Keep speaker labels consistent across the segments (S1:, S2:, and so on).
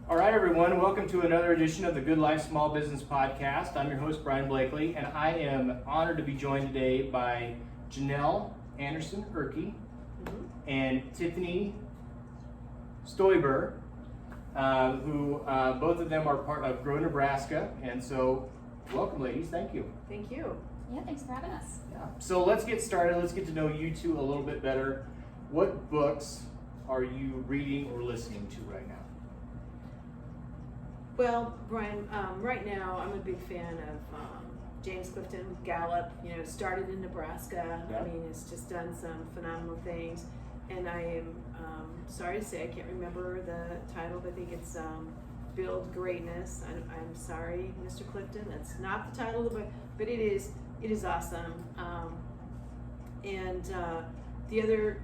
S1: All right, everyone, welcome to another edition of the Good Life Small Business Podcast. I'm your host, Brian Blakely, and I am honored to be joined today by Janell and Ehrke and Tiffany Stoiber, who both of them are part of GROW Nebraska. And so, welcome, ladies. Thank you.
S2: Thank you.
S3: Yeah, thanks for having us.
S1: Yeah. So let's get started. Let's get to know you two a little bit better. What books are you reading or listening to right now?
S2: Well, Brian, right now I'm a big fan of James Clifton Gallup. You know, started in Nebraska.
S1: Yeah.
S2: I mean, it's just done some phenomenal things. And I am sorry to say I can't remember the title, but I think it's Build Greatness. I'm sorry, Mr. Clifton, that's not the title of the book, but it is awesome. And the other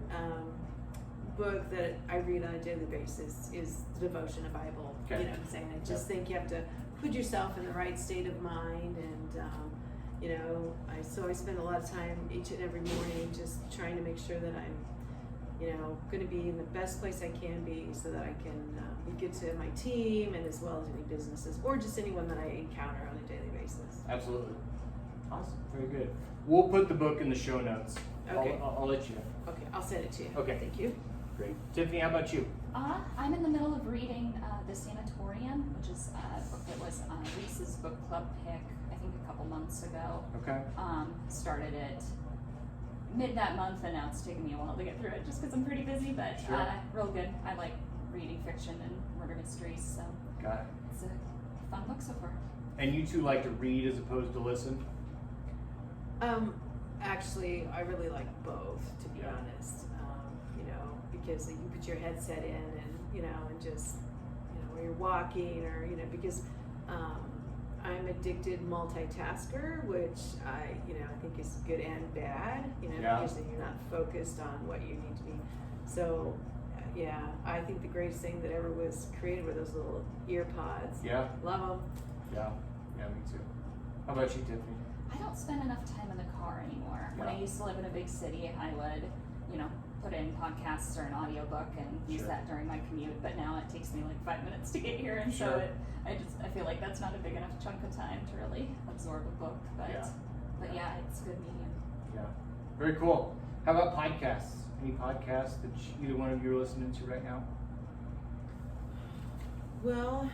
S2: book that I read on a daily basis is the Devotion, a Bible.
S1: Okay.
S2: You know what I'm saying? I just think you have to put yourself in the right state of mind, and you know, I spend a lot of time each and every morning just trying to make sure that I'm, you know, going to be in the best place I can be, so that I can be good to my team and as well as any businesses or just anyone that I encounter on a daily basis.
S1: Absolutely. Awesome. Very good. We'll put the book in the show notes.
S2: Okay.
S1: I'll let you know.
S2: Okay, I'll send it to you.
S1: Okay.
S2: Thank you.
S1: Great. Tiffany, how about you?
S3: I'm in the middle of reading The Sanatorium, which is a book that was Lisa's book club pick, I think a couple months ago.
S1: Okay.
S3: Started it mid that month, and now it's taken me a while to get through it just because I'm pretty busy, but
S1: Sure.
S3: Real good. I like reading fiction and murder mysteries, so
S1: Got it.
S3: it's a fun book so far.
S1: And you two like to read as opposed to listen?
S2: Actually, I really like both, to be
S1: Yeah.
S2: honest. You know, because you put your headset in, and you know, and just, you know, when you're walking, or you know, because I'm addicted multitasker, which I think is good and bad. You know,
S1: Yeah.
S2: because then you're not focused on what you need to be. So, yeah, I think the greatest thing that ever was created were those little ear pods.
S1: Yeah.
S2: Love them.
S1: Yeah. Yeah, me too. How about you, Tiffany?
S3: I don't spend enough time in the car anymore. When I
S1: Yeah.
S3: used to live in a big city, I would, you know, put in podcasts or an audiobook and use
S1: Sure.
S3: that during my commute, but now it takes me like 5 minutes to get here, and
S1: Sure.
S3: so I feel like that's not a big enough chunk of time to really absorb a book, but yeah, it's a good medium.
S1: Yeah. Very cool. How about podcasts? Any podcasts that either one of you are listening to right now?
S2: Well,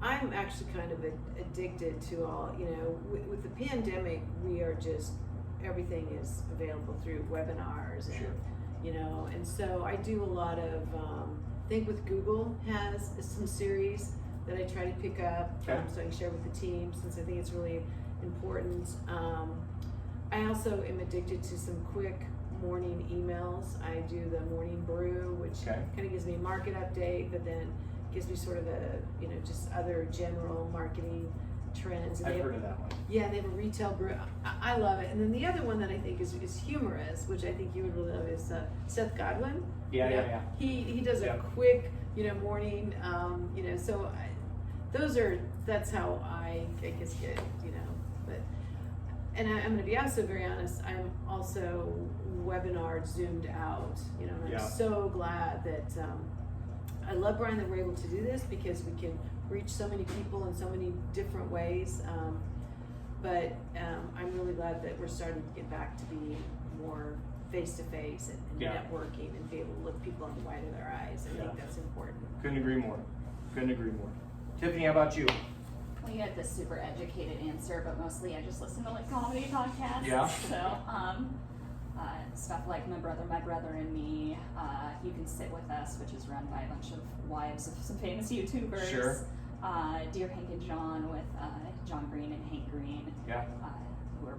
S2: I'm actually kind of addicted to all, you know, with the pandemic, we are just, everything is available through webinars, and,
S1: Sure.
S2: you know, and so I do a lot of, I think with Google has some series that I try to pick up,
S1: Okay.
S2: so I can share with the team, since I think it's really important. I also am addicted to some quick morning emails. I do the morning brew, which
S1: Okay.
S2: kind of gives me a market update, but then gives me sort of a, you know, just other general marketing trends. And
S1: I've
S2: they
S1: heard
S2: have,
S1: of that one.
S2: yeah, they have a retail brew. I love it. And then the other one that I think is humorous, which I think you would really love, is Seth Godwin.
S1: Yeah,
S2: You know,
S1: yeah.
S2: He does
S1: Yeah.
S2: a quick, you know, morning, you know, so that's how I guess get, you know, but, and I'm going to be also very honest, I'm also webinar zoomed out, you know, and
S1: Yeah.
S2: I'm so glad that, I love, Brian, that we're able to do this, because we can reach so many people in so many different ways, but I'm really glad that we're starting to get back to be more face-to-face and
S1: Yeah.
S2: networking, and be able to look people in the white of their eyes. I
S1: Yeah.
S2: think that's important.
S1: Couldn't agree more. Couldn't agree more. Tiffany, how about you?
S3: Well, you had this super educated answer, but mostly I just listen to like comedy podcasts.
S1: Yeah.
S3: So, stuff like My Brother and Me, You Can Sit With Us, which is run by a bunch of wives of some famous YouTubers.
S1: Sure.
S3: Dear Hank and John with John Green and Hank Green,
S1: Yeah.
S3: who are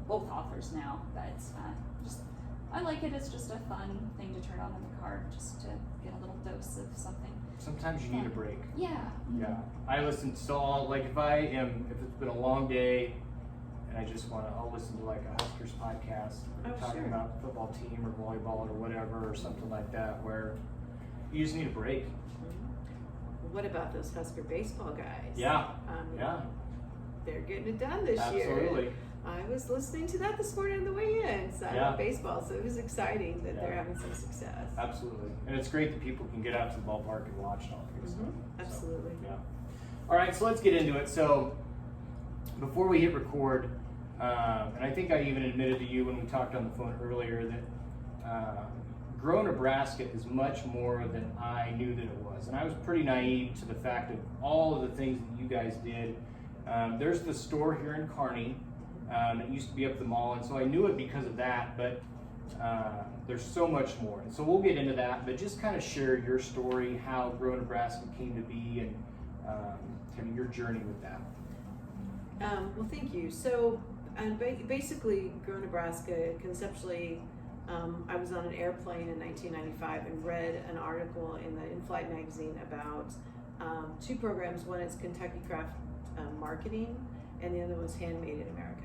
S3: both authors now, but I like it as just a fun thing to turn on in the car, just to get a little dose of something.
S1: Sometimes you need a break.
S3: Yeah. Mm-hmm.
S1: Yeah. I listen to if it's been a long day and I'll listen to like a Huskers podcast where they're talking
S2: sure.
S1: about football team or volleyball or whatever, or something like that, where you just need a break.
S2: What about those Husker Baseball guys?
S1: Yeah.
S2: I mean,
S1: Yeah.
S2: They're getting it done this year.
S1: Absolutely.
S2: I was listening to that this morning on the way in. So I love baseball, so it was exciting that they're having some success.
S1: Absolutely. And it's great that people can get out to the ballpark and watch and all that good stuff.
S2: Absolutely.
S1: So, yeah. All right, so let's get into it. So before we hit record, and I think I even admitted to you when we talked on the phone earlier that GROW Nebraska is much more than I knew that it was. And I was pretty naive to the fact of all of the things that you guys did. There's the store here in Kearney. It used to be up the mall, and so I knew it because of that, but there's so much more. And so we'll get into that, but just kind of share your story, how GROW Nebraska came to be, and kind of your journey with that.
S2: Well, thank you. So basically, GROW Nebraska, conceptually, I was on an airplane in 1995 and read an article in the In-Flight magazine about two programs. One is Kentucky Craft Marketing, and the other was Handmade in America.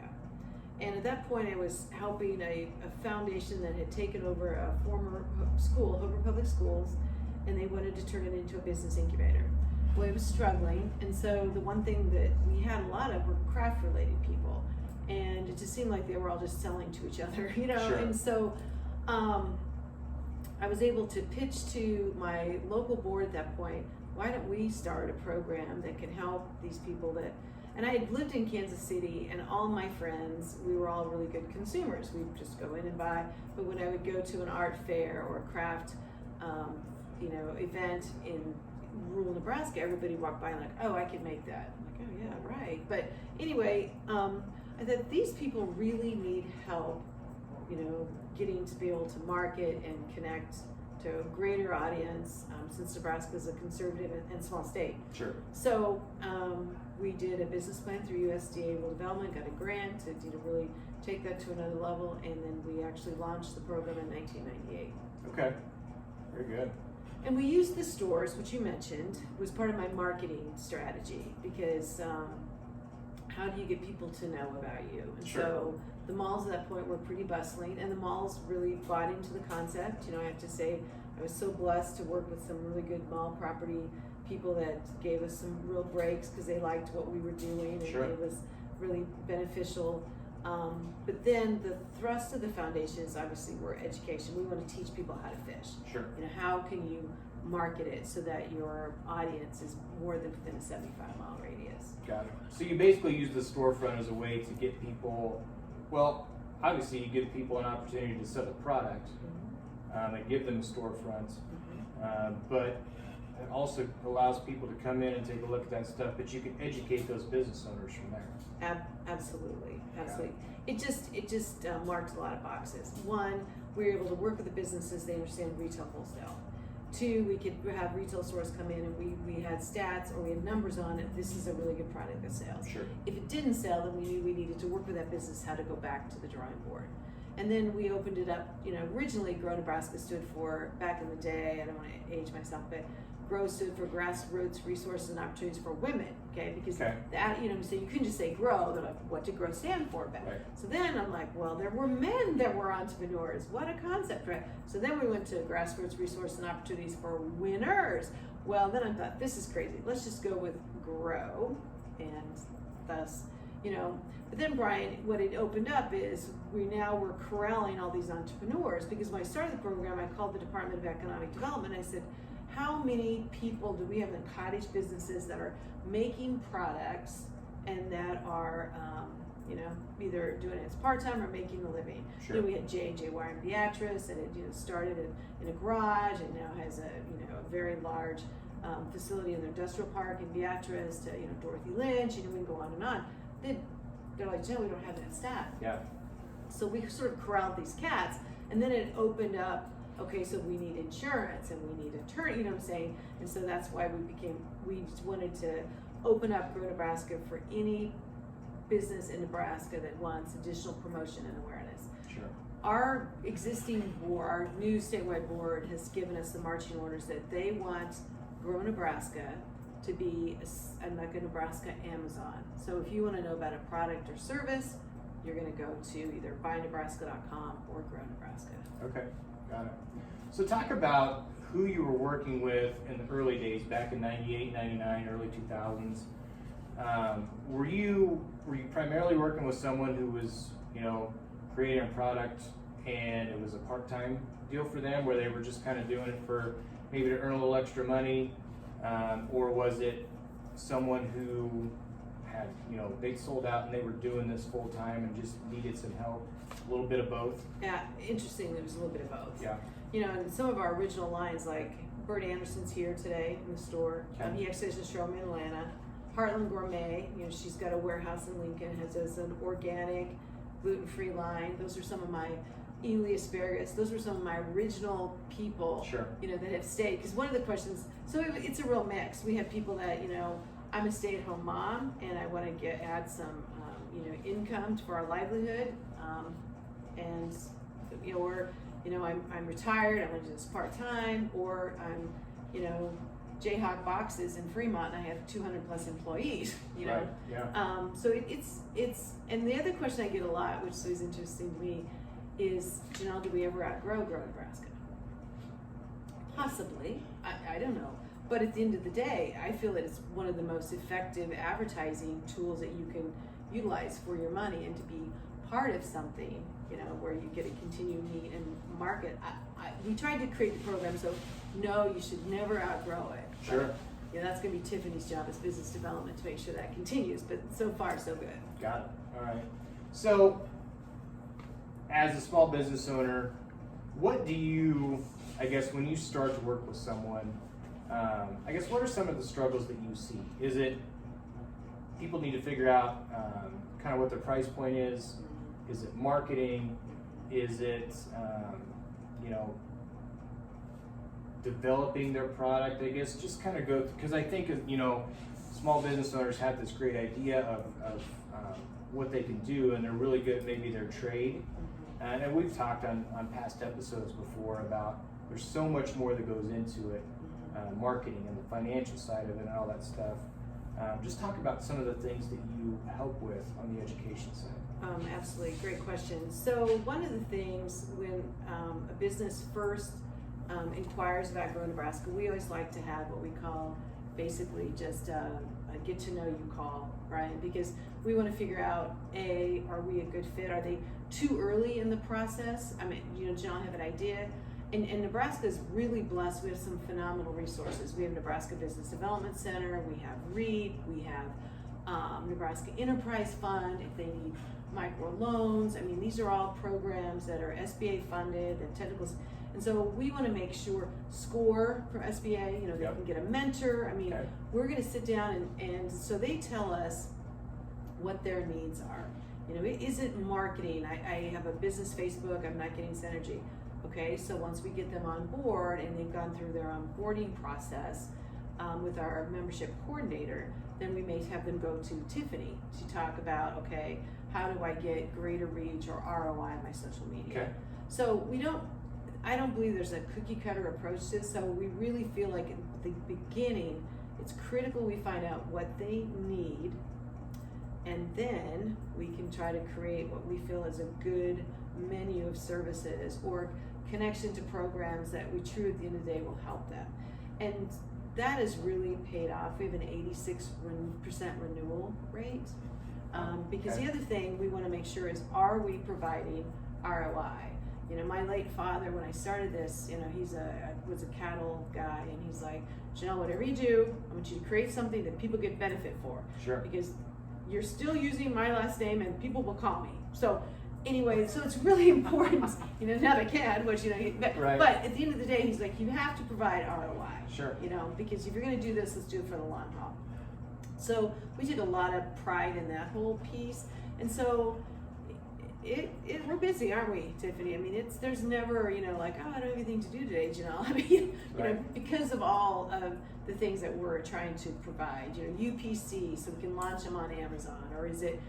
S2: And at that point, I was helping a foundation that had taken over a former school, Hoover Public Schools, and they wanted to turn it into a business incubator. Well, it was struggling, and so the one thing that we had a lot of were craft-related people, and it just seemed like they were all just selling to each other, you know.
S1: Sure.
S2: And so I was able to pitch to my local board at that point, why don't we start a program that can help these people that, and I had lived in Kansas City, and all my friends, we were all really good consumers. We'd just go in and buy, but when I would go to an art fair or a craft, event in rural Nebraska, everybody walked by and like, oh, I can make that. I'm like, oh yeah, right. But anyway, I thought these people really need help, getting to be able to market and connect to a greater audience, since Nebraska is a conservative and small state.
S1: Sure.
S2: So we did a business plan through USDA Rural Development, got a grant to really take that to another level, and then we actually launched the program in 1998.
S1: Okay, very good.
S2: And we used the stores, which you mentioned, was part of my marketing strategy, because how do you get people to know about you? And
S1: Sure.
S2: so the malls at that point were pretty bustling, and the malls really bought into the concept. I have to say, I was so blessed to work with some really good mall property people that gave us some real breaks because they liked what we were doing, and
S1: Sure.
S2: it was really beneficial. But then the thrust of the foundation is obviously we're education. We want to teach people how to fish.
S1: Sure.
S2: How can you market it so that your audience is more than within a 75-mile radius?
S1: Got it. So you basically use the storefront as a way to get people, well, obviously you give people an opportunity to sell the product, and give them a storefront, but it also allows people to come in and take a look at that stuff, but you can educate those business owners from there.
S2: Absolutely. It just marked a lot of boxes. One, we were able to work with the businesses, they understand retail wholesale. Two, we could have retail stores come in and we had stats or we had numbers on it. This is a really good product that sells.
S1: Sure.
S2: If it didn't sell, then we knew we needed to work with that business how to go back to the drawing board. And then we opened it up. Originally GROW Nebraska stood for, back in the day, I don't want to age myself, but GROW stood for Grassroots Resources and Opportunities for Women, okay? Because that, so you couldn't just say GROW. They're like, what did GROW stand for? But
S1: Right.
S2: So then I'm like, well, there were men that were entrepreneurs. What a concept, right? So then we went to Grassroots Resources and Opportunities for Winners. Well, then I thought, this is crazy. Let's just go with GROW, and thus, But then, Brian, what it opened up is we're corralling all these entrepreneurs, because when I started the program, I called the Department of Economic Development. I said, how many people do we have in cottage businesses that are making products and that are, either doing it as part-time or making a living?
S1: Sure.
S2: We had J&J Wire and Beatrice, and it started in a garage and now has a very large facility in their industrial park in Beatrice, to Dorothy Lynch. We can go on and on. They're like, we don't have that staff.
S1: Yeah.
S2: So we sort of corralled these cats, and then it opened up. Okay, so we need insurance and we need attorney, you know what I'm saying? And so that's why we just wanted to open up GROW Nebraska for any business in Nebraska that wants additional promotion and awareness.
S1: Sure.
S2: Our existing board, our new statewide board, has given us the marching orders that they want GROW Nebraska to be like a Nebraska Amazon. So if you want to know about a product or service, you're going to go to either buynebraska.com or GROW Nebraska.
S1: Okay, got it. So talk about who you were working with in the early days, back in 98, 99, early 2000s. Were you were you primarily working with someone who was, creating a product and it was a part-time deal for them, where they were just kind of doing it for maybe to earn a little extra money, or was it someone who had, they sold out and they were doing this full-time and just needed some help? A little bit of both?
S2: Yeah, interesting, there was a little bit of both.
S1: Yeah.
S2: And some of our original lines, like Bert Anderson's here today in the store.
S1: Okay.
S2: He actually has a showroom in Atlanta. Heartland Gourmet, she's got a warehouse in Lincoln, has an organic, gluten-free line. Those are some of my Ely asparagus. Those were some of my original people,
S1: Sure.
S2: that have stayed. Because one of the questions, so it's a real mix. We have people that, I'm a stay-at-home mom and I want to add some, income for our livelihood. And, or, I'm retired, I want to do this part-time, or I'm, Jayhawk Boxes in Fremont and I have 200 plus employees,
S1: Right. Yeah.
S2: So it's, and the other question I get a lot, which is interesting to me, is, Janell, do we ever outgrow GROW Nebraska? Possibly, I don't know. But at the end of the day, I feel that it's one of the most effective advertising tools that you can utilize for your money, and to be part of something, where you get to continue to meet and market. We tried to create the program, so no, you should never outgrow it.
S1: Sure.
S2: But, that's going to be Tiffany's job as business development to make sure that continues, but so far, so good.
S1: Got it. All right. So, as a small business owner, what do you, I guess, when you start to work with someone, what are some of the struggles that you see? Is it people need to figure out kind of what their price point is? Is it marketing? Is it, developing their product? I guess just kind of go, because I think, small business owners have this great idea of what they can do, and they're really good at maybe their trade. And we've talked on past episodes before about there's so much more that goes into it, marketing and the financial side of it and all that stuff. Just talk about some of the things that you help with on the education side.
S2: Absolutely, great question. So one of the things when a business first inquires about GROW Nebraska, we always like to have what we call basically just a get to know you call, right? Because we want to figure out, are we a good fit? Are they too early in the process? I mean, Janell, have an idea. And Nebraska is really blessed. We have some phenomenal resources. We have Nebraska Business Development Center, we have REAP, we have Nebraska Enterprise Fund, if they need micro loans. I mean, these are all programs that are SBA funded and technicals. And so we want to make sure, SCORE from SBA, they
S1: Yep.
S2: can get a mentor. I mean,
S1: Okay.
S2: we're going to sit down and so they tell us what their needs are. It isn't marketing. I have a business Facebook, I'm not getting synergy. Okay, so once we get them on board and they've gone through their onboarding process with our membership coordinator, then we may have them go to Tiffany to talk about, okay, how do I get greater reach or ROI on my social media?
S1: Okay.
S2: So I don't believe there's a cookie cutter approach to this, so we really feel like at the beginning, it's critical we find out what they need, and then we can try to create what we feel is a good menu of services or connection to programs that we truly at the end of the day will help them. And that has really paid off. We have an 86% renewal rate. Because
S1: Okay.
S2: the other thing we want to make sure is, are we providing ROI? My late father, when I started this, he's was a cattle guy, and he's like, Janell, whatever you do, I want you to create something that people get benefit for.
S1: Sure.
S2: Because you're still using my last name and people will call me. So anyway, so it's really important, now they can, which, but,
S1: Right.
S2: but at the end of the day, he's like, you have to provide ROI.
S1: Sure.
S2: Because if you're going to do this, let's do it for the long haul. So we took a lot of pride in that whole piece. And so we're busy, aren't we, Tiffany? I mean, there's never, like, oh, I don't have anything to do today, Janell. I mean,
S1: Right.
S2: because of all of the things that we're trying to provide, UPC, so we can launch them on Amazon, or is it,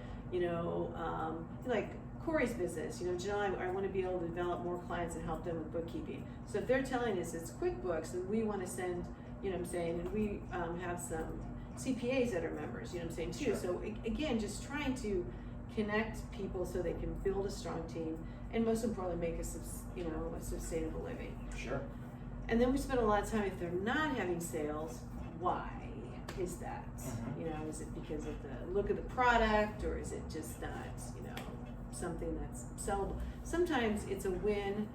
S2: like Corey's business, Janell, I want to be able to develop more clients and help them with bookkeeping. So if they're telling us it's QuickBooks, then we want to send, and we have some CPAs that are members, too.
S1: Sure.
S2: So again, just trying to connect people so they can build a strong team, and most importantly, make a sustainable living.
S1: Sure.
S2: And then we spend a lot of time, if they're not having sales, why? is that? You know, is it because of the look of the product, or is it just not, you know, something that's sellable? Sometimes it's a win,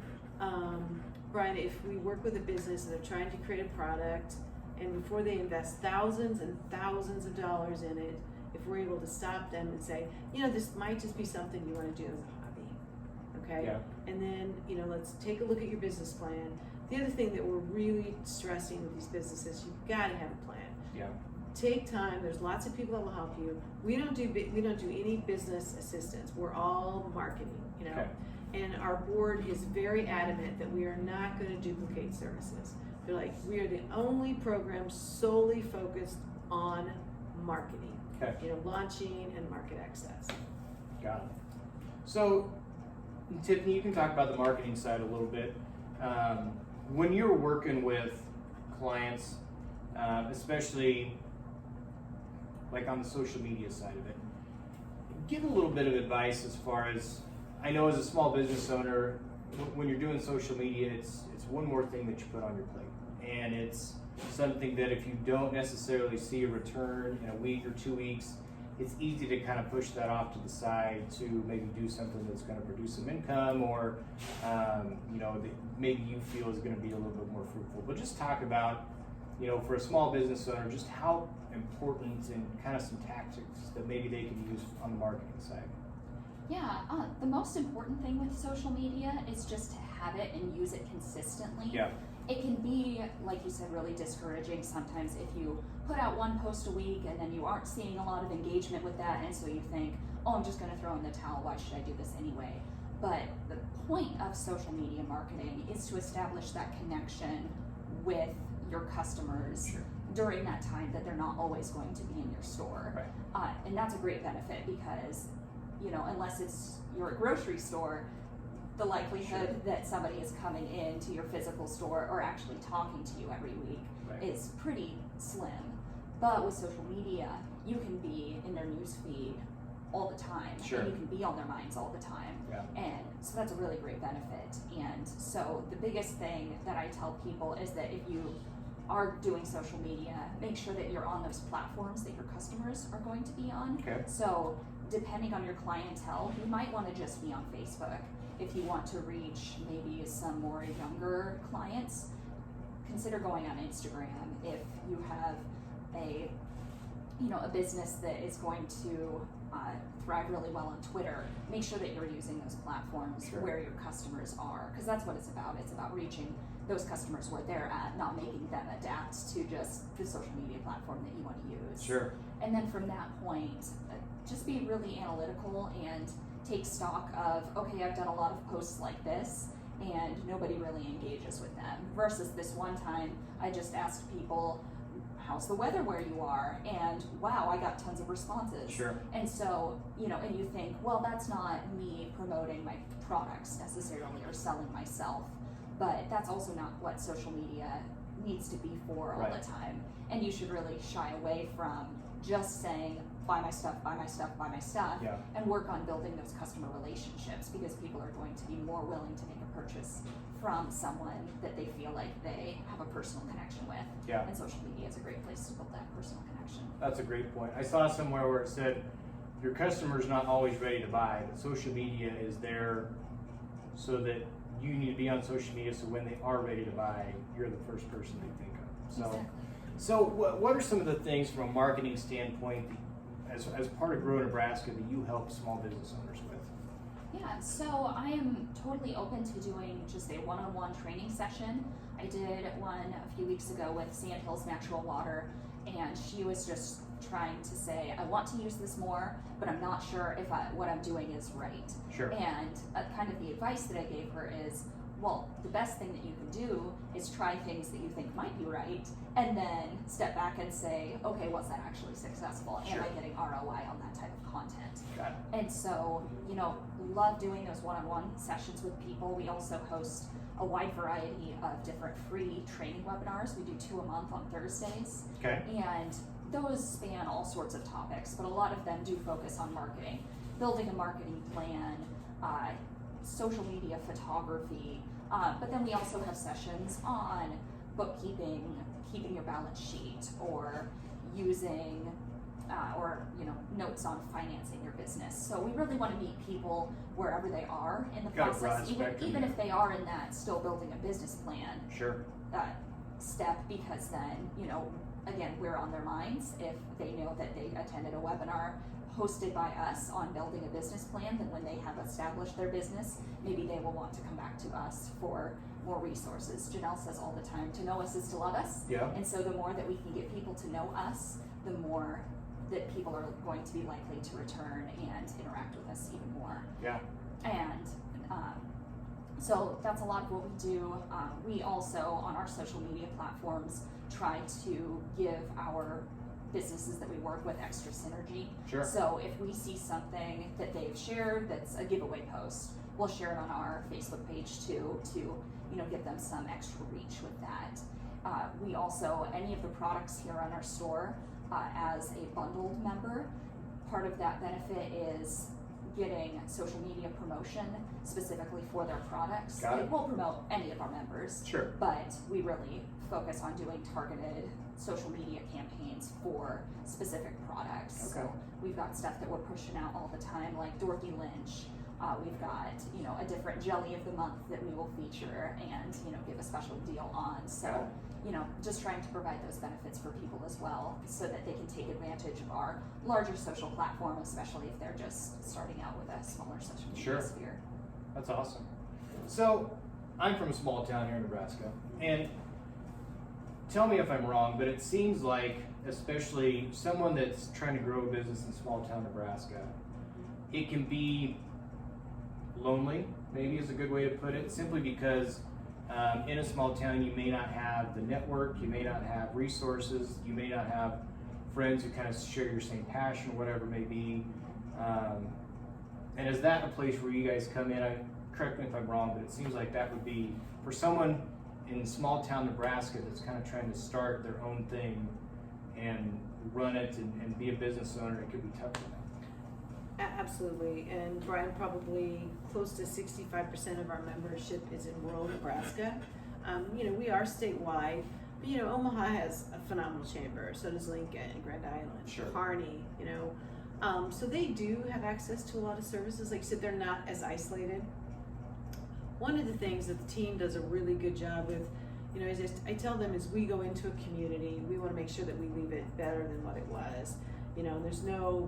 S2: Brian, if we work with a business and they're trying to create a product, and before they invest thousands and thousands of dollars in it, if we're able to stop them and say, you know, this might just be something you want to do as a hobby, okay?
S1: Yeah.
S2: And then, you know, let's take a look at your business plan. The other thing that we're really stressing with these businesses, you've got to have a plan.
S1: Yeah.
S2: Take time. There's lots of people that will help you. We don't do any business assistance. We're all marketing, you know.
S1: Okay.
S2: And our board is very adamant that we are not going to duplicate services. They're like, we are the only program solely focused on marketing.
S1: Okay.
S2: You know, launching and market access.
S1: Got it. So, Tiffany, you can talk about the marketing side a little bit. When you're working with clients, especially like on the social media side of it, give a little bit of advice as far as, I know as a small business owner, when you're doing social media, it's one more thing that you put on your plate. And it's something that if you don't necessarily see a return in a week or 2 weeks, it's easy to kind of push that off to the side to maybe do something that's going to produce some income, or you know, that maybe you feel is going to be a little bit more fruitful. But just talk about, you know, for a small business owner, just how important and kind of some tactics that maybe they can use on the marketing side.
S3: Yeah, the most important thing with social media is just to have it and use it consistently.
S1: Yeah.
S3: It can be, like you said, really discouraging sometimes if you put out one post a week and then you aren't seeing a lot of engagement with that, and so you think, oh, I'm just going to throw in the towel, why should I do this anyway? But the point of social media marketing is to establish that connection with your customers.
S1: Sure.
S3: During that time that they're not always going to be in your store.
S1: Right.
S3: And that's a great benefit because, you know, unless you're a grocery store, the likelihood
S1: Sure.
S3: that somebody is coming into your physical store or actually talking to you every week
S1: Right.
S3: is pretty slim. But with social media, you can be in their newsfeed all the time.
S1: Sure.
S3: And you can be on their minds all the time.
S1: Yeah.
S3: And so that's a really great benefit. And so the biggest thing that I tell people is that if you are doing social media, make sure that you're on those platforms that your customers are going to be on.
S1: Okay.
S3: So depending on your clientele, you might want to just be on Facebook. If you want to reach maybe some more younger clients, consider going on Instagram. If you have a business that is going to thrive really well on Twitter, make sure that you're using those platforms
S1: Sure.
S3: where your customers are, because that's what it's about. It's about reaching those customers where they're at, not making them adapt to just the social media platform that you want to use.
S1: Sure.
S3: And then from that point, just be really analytical and take stock of, okay, I've done a lot of posts like this and nobody really engages with them, versus this one time I just asked people, how's the weather where you are? And wow, I got tons of responses.
S1: Sure.
S3: And so, you know, and you think, well, that's not me promoting my products necessarily or selling myself, but that's also not what social media needs to be for all
S1: Right.
S3: the time. And you should really shy away from just saying, buy my stuff, buy my stuff, buy my stuff,
S1: Yeah.
S3: and work on building those customer relationships, because people are going to be more willing to make a purchase from someone that they feel like they have a personal connection with.
S1: Yeah.
S3: And social media is a great place to build that personal connection.
S1: That's a great point. I saw somewhere where it said your customer's not always ready to buy, but social media is there so that you need to be on social media so when they are ready to buy, you're the first person they think of. So,
S3: Exactly.
S1: so what are some of the things from a marketing standpoint as part of GROW Nebraska that you help small business owners with?
S3: Yeah, so I am totally open to doing just a one-on-one training session. I did one a few weeks ago with Sand Hills Natural Water, and she was just trying to say, I want to use this more, but I'm not sure if what I'm doing is right.
S1: Sure.
S3: And kind of the advice that I gave her is, well, the best thing that you can do is try things that you think might be right, and then step back and say, okay, was that actually successful?
S1: Sure.
S3: Am I getting ROI on that type of content?
S1: Got it.
S3: And so, you know, love doing those one-on-one sessions with people. We also host a wide variety of different free training webinars. We do 2 a month on Thursdays.
S1: Okay.
S3: And those span all sorts of topics, but a lot of them do focus on marketing, building a marketing plan, social media photography, but then we also have sessions on bookkeeping, keeping your balance sheet, or using or notes on financing your business. So we really want to meet people wherever they are in the
S1: Got a broad
S3: process,
S1: spectrum,
S3: even
S1: yeah.
S3: if they are in that still building a business plan
S1: Sure.
S3: step, because then again, we're on their minds. If they know that they attended a webinar hosted by us on building a business plan, then when they have established their business, maybe they will want to come back to us for more resources. Janell says all the time, to know us is to love us.
S1: Yeah.
S3: And so the more that we can get people to know us, the more that people are going to be likely to return and interact with us even more.
S1: Yeah.
S3: And so that's a lot of what we do. We also, on our social media platforms, try to give our businesses that we work with extra synergy.
S1: Sure.
S3: So if we see something that they've shared that's a giveaway post, we'll share it on our Facebook page too, to give them some extra reach with that. We also, any of the products here on our store, as a bundled member, part of that benefit is getting social media promotion specifically for their products.
S1: Got it.
S3: We'll promote any of our members,
S1: Sure.
S3: but we really focus on doing targeted social media campaigns for specific products.
S1: Okay.
S3: So we've got stuff that we're pushing out all the time, like Dorothy Lynch. We've got a different jelly of the month that we will feature and give a special deal on. So
S1: Got it.
S3: just trying to provide those benefits for people as well, so that they can take advantage of our larger social platform, especially if they're just starting out with a smaller social media
S1: Sure.
S3: sphere.
S1: That's awesome. So, I'm from a small town here in Nebraska, and tell me if I'm wrong, but it seems like, especially someone that's trying to grow a business in small town Nebraska, it can be lonely, maybe is a good way to put it, simply because in a small town you may not have the network, you may not have resources, you may not have friends who kind of share your same passion, whatever it may be. And is that a place where you guys come in? Correct me if I'm wrong, but it seems like that would be, for someone in small town Nebraska that's kind of trying to start their own thing and run it and be a business owner, it could be tough for them.
S2: Absolutely, and Brian, probably close to 65% of our membership is in rural Nebraska. We are statewide, but Omaha has a phenomenal chamber. So does Lincoln, Grand Island,
S1: Sure.
S2: Kearney. So they do have access to a lot of services. Like you said, they're not as isolated. One of the things that the team does a really good job with, I tell them, is we go into a community, we want to make sure that we leave it better than what it was. There's no,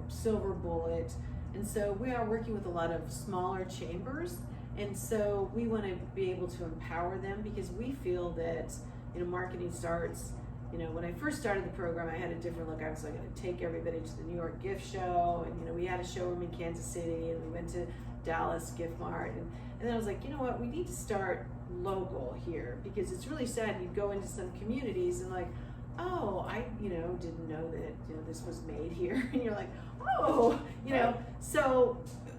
S2: silver bullet. And so we are working with a lot of smaller chambers. And so we want to be able to empower them, because we feel that, marketing starts, when I first started the program, I had a different look. I was like, going to take everybody to the New York gift show. And, we had a showroom in Kansas City, and we went to Dallas Gift Mart. And then I was like, what, we need to start local here, because it's really sad. You go into some communities and like, oh, I, didn't know that, this was made here. And you're like, oh, so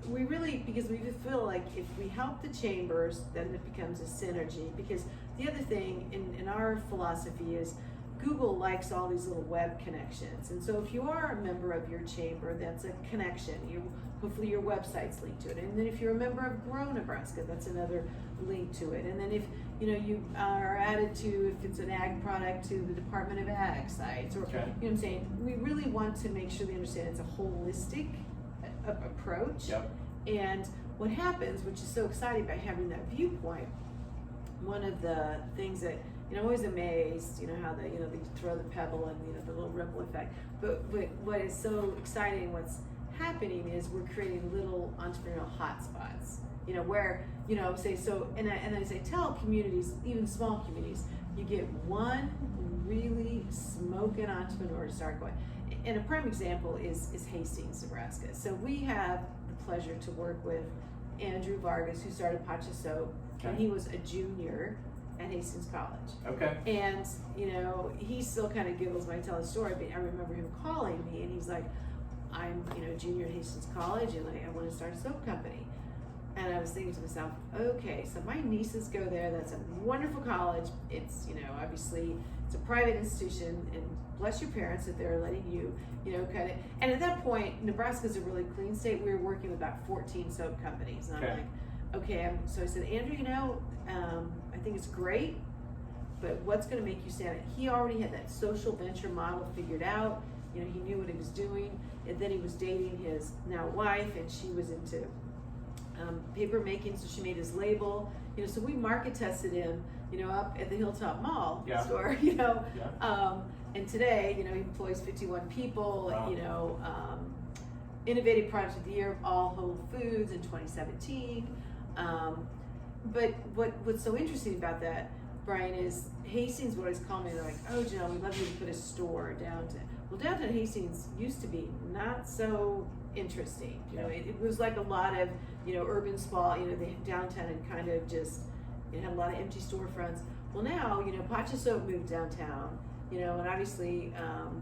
S2: we really, because we feel like if we help the chambers, then it becomes a synergy. Because the other thing in our philosophy is Google likes all these little web connections. And so if you are a member of your chamber, that's a connection. Hopefully your website's linked to it. And then if you're a member of GROW Nebraska, that's another link to it. And then if you are added to, if it's an ag product, to the Department of Ag sites, or
S1: Okay.
S2: what I'm saying, we really want to make sure they understand it's a holistic approach.
S1: Yep.
S2: And what happens, which is so exciting by having that viewpoint, one of the things that I'm always amazed, how they throw the pebble and the little ripple effect. But what is so exciting, what's happening is we're creating little entrepreneurial hotspots. Where say so, and as I tell communities, even small communities, you get one really smoking entrepreneur to start going. And a prime example is Hastings, Nebraska. So we have the pleasure to work with Andrew Vargas, who started Pacha Soap, and
S1: Okay.
S2: he was a junior at Hastings College.
S1: Okay.
S2: And, he still kind of giggles when I tell the story, but I remember him calling me and he's like, I'm, junior at Hastings College, and I want to start a soap company. And I was thinking to myself, okay, so my nieces go there, that's a wonderful college. It's, obviously it's a private institution, and bless your parents that they're letting you, kind of, and at that point, Nebraska's a really clean state. We were working with about 14 soap companies. And
S1: Okay.
S2: I'm like, okay, so I said, Andrew, I think it's great, but what's going to make you stand out? He already had that social venture model figured out. You know, he knew what he was doing, and then he was dating his now wife, and she was into paper making, so she made his label. You know, so we market tested him, you know, up at the Hilltop Mall store, you know. And today, you know, he employs 51 people,
S1: Wow.
S2: you know, Innovative Product of the Year, all Whole Foods in 2017. But what's so interesting about that, Brian, is Hastings would always call me, they're like, oh, Janell, we'd love you to put a store downtown. Well, downtown Hastings used to be not so interesting. You know, it was like a lot of, you know, urban sprawl, you know, the downtown had kind of just, it had a lot of empty storefronts. Well, now, you know, Pacha Soap moved downtown, you know, and obviously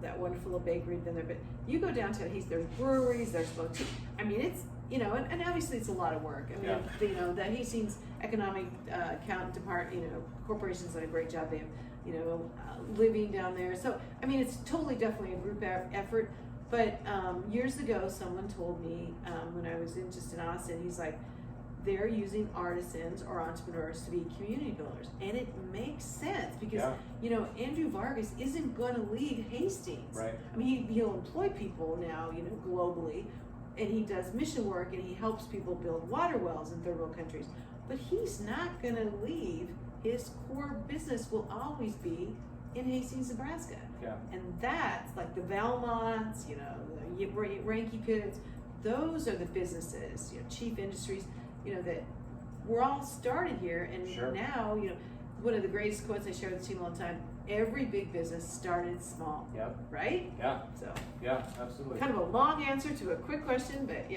S2: that wonderful little bakery been there, but you go downtown Hastings, there's breweries, there's boutiques. I mean, it's, you know, and obviously it's a lot of work. I mean, you know, the Hastings Economic Account Department, you know, corporation's done a great job. They have, you know, living down there. So, I mean, it's totally definitely a group effort. But years ago, someone told me when I was in Austin, he's like, they're using artisans or entrepreneurs to be community builders. And it makes sense because, you know, Andrew Vargas isn't going to leave Hastings.
S1: Right.
S2: I mean, he'll employ people now, you know, globally, and he does mission work and he helps people build water wells in third world countries. But he's not going to leave. His core business will always be in Hastings, Nebraska. And that's like the Valmonts, you know, the Ranky Pitts, those are the businesses, you know, Chief Industries, you know, that we're all started here. And now, you know, one of the greatest quotes I share with the team all the time, every big business started small. Right? So.
S1: Absolutely.
S2: Kind of a long answer to a quick question, but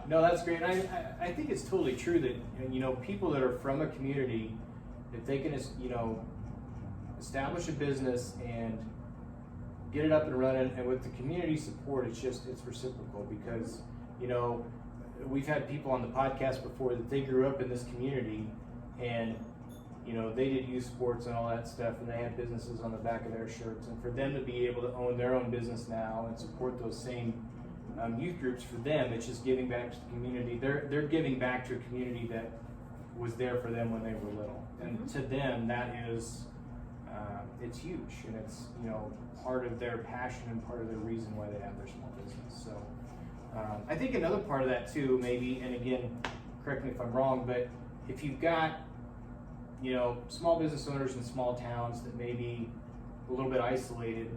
S1: no, that's great. And I think it's totally true that, you know, people that are from a community, if they can, you know, establish a business and get it up and running, and with the community support, it's reciprocal because, you know, we've had people on the podcast before that they grew up in this community and, you know, they did youth sports and all that stuff, and they had businesses on the back of their shirts, and for them to be able to own their own business now and support those same youth groups, for them, it's just giving back to the community. They're giving back to a community that was there for them when they were little, and to them that is it's huge, and it's, you know, part of their passion and part of their reason why they have their small business. So I think another part of that too, maybe, and again, correct me if I'm wrong, but if you've got, you know, small business owners in small towns that may be a little bit isolated,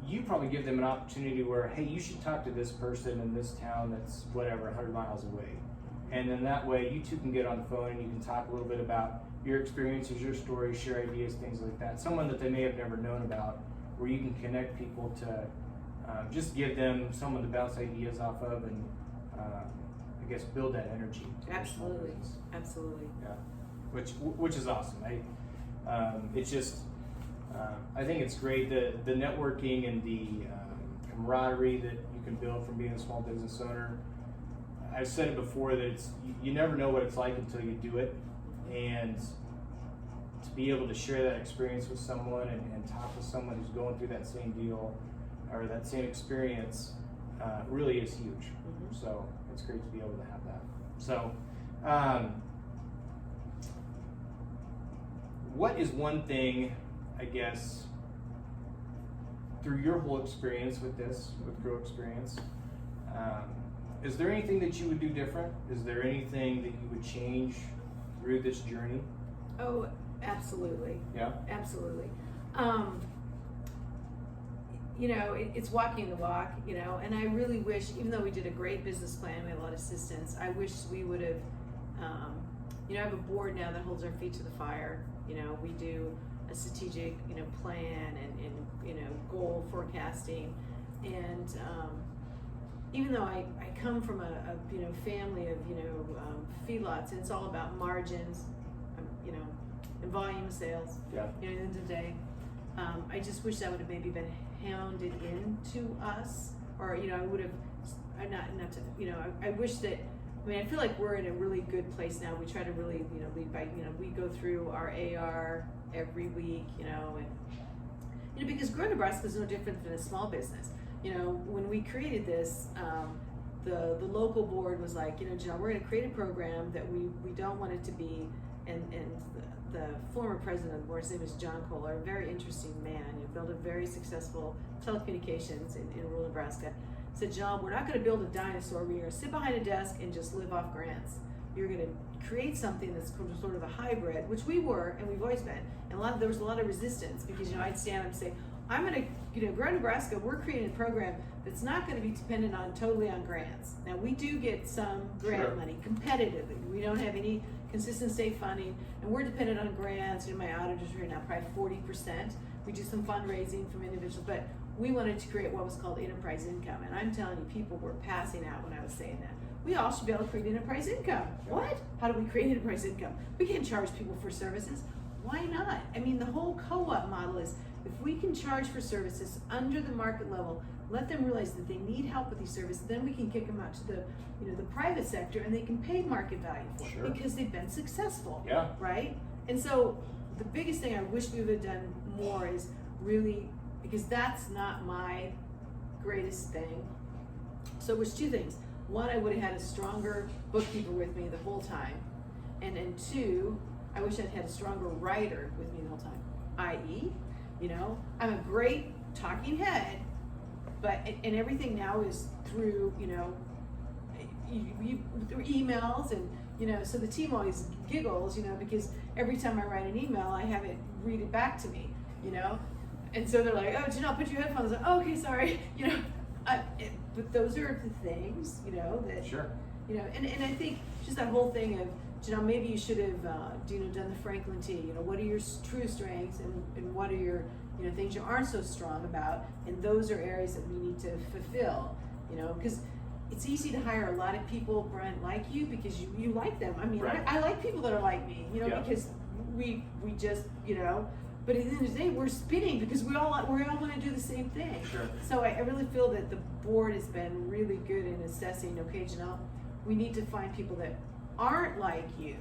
S1: you probably give them an opportunity where, hey, you should talk to this person in this town that's whatever 100 miles away, and then that way you two can get on the phone and you can talk a little bit about your experiences, your stories, share ideas, things like that. Someone that they may have never known about, where you can connect people to just give them someone to bounce ideas off of, and I guess build that energy.
S2: Absolutely.
S1: Which is awesome. It's just I think it's great, the networking and the camaraderie that you can build from being a small business owner. I've said it before that it's you never know what it's like until you do it, and to be able to share that experience with someone and talk with someone who's going through that same deal or that same experience really is huge. So it's great to be able to have that. So what is one thing, I guess, through your whole experience with this, with GROW Experience, is there anything that you would do different? Is there anything that you would change through this journey?
S2: Oh, absolutely. Absolutely. You know, it's walking the walk, you know, and I really wish, even though we did a great business plan, we had a lot of assistance, I wish we would have, you know, I have a board now that holds our feet to the fire. You know, we do a strategic, you know, plan and you know, goal forecasting. And even though I come from a you know, family of, you know, feedlots, and it's all about margins, you know, and volume of sales, you know, at the end of the day, I just wish that would have maybe been hounded into us, or, you know, I would have, not to, you know, I wish that, I mean, I feel like we're in a really good place now. We try to really, you know, lead by, you know, we go through our AR every week, you know, and, you know, because GROW Nebraska is no different than a small business. You know, when we created this, the local board was like, you know, Janell, we're going to create a program that we don't want it to be, and the former president of the board, his name is John Kohler, a very interesting man. He built a very successful telecommunications in rural Nebraska. Said, John, we're not going to build a dinosaur where you're going to sit behind a desk and just live off grants. You're going to create something that's sort of a hybrid, which we were, and we've always been. And there was a lot of resistance because, I'd stand up and say, I'm going to, GROW Nebraska, we're creating a program that's not going to be dependent totally on grants. Now, we do get some grant money competitively. We don't have any consistent state funding, and we're dependent on grants. My auditors right now, probably 40%. We do some fundraising from individuals, but we wanted to create what was called enterprise income. And I'm telling you, people were passing out when I was saying that. We all should be able to create enterprise income. What? How do we create enterprise income? We can't charge people for services. Why not? The whole co-op model is, if we can charge for services under the market level, let them realize that they need help with these services, then we can kick them out to the private sector, and they can pay market value for it because they've been successful.
S1: Yeah.
S2: Right? And so the biggest thing I wish we would have done more is really, because that's not my greatest thing. So it was two things. One, I would have had a stronger bookkeeper with me the whole time. And then two, I wish I'd had a stronger writer with me the whole time. i.e., I'm a great talking head, and everything now is through, through emails, and, so the team always giggles, because every time I write an email, I have it read it back to me, and so they're like, oh, Janell, put your headphones on. Oh, okay, sorry, but those are the things, that,
S1: Sure.
S2: And I think just that whole thing of, maybe you should have, done the Franklin T. What are your true strengths, and what are your, things you aren't so strong about, and those are areas that we need to fulfill, because it's easy to hire a lot of people, Brent, like you, because you like them.
S1: Right.
S2: I like people that are like me, because we just, but at the end of the day, we're spinning because we all want to do the same thing.
S1: Sure.
S2: So I really feel that the board has been really good in assessing, okay, Janell, we need to find people that aren't like you,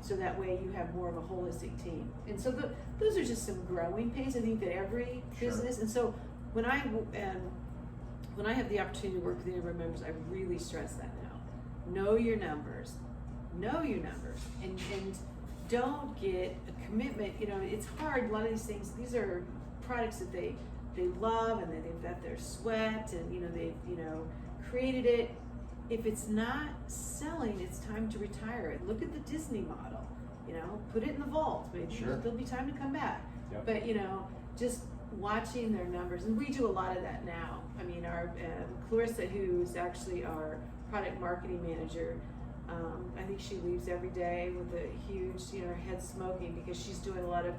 S2: so that way you have more of a holistic team. And so those are just some growing pains. I think that every business, and so when I have the opportunity to work with any of our members, I really stress that now. Know your numbers, and don't get a commitment. It's hard. A lot of these things, these are products that they love, and they've got their sweat, and they've created it. If it's not selling, it's time to retire it. Look at the Disney model, put it in the vault. Maybe there'll be time to come back. Yep. But just watching their numbers, and we do a lot of that now. Our Clarissa, who's actually our product marketing manager, I think she leaves every day with a huge, her head smoking, because she's doing a lot of,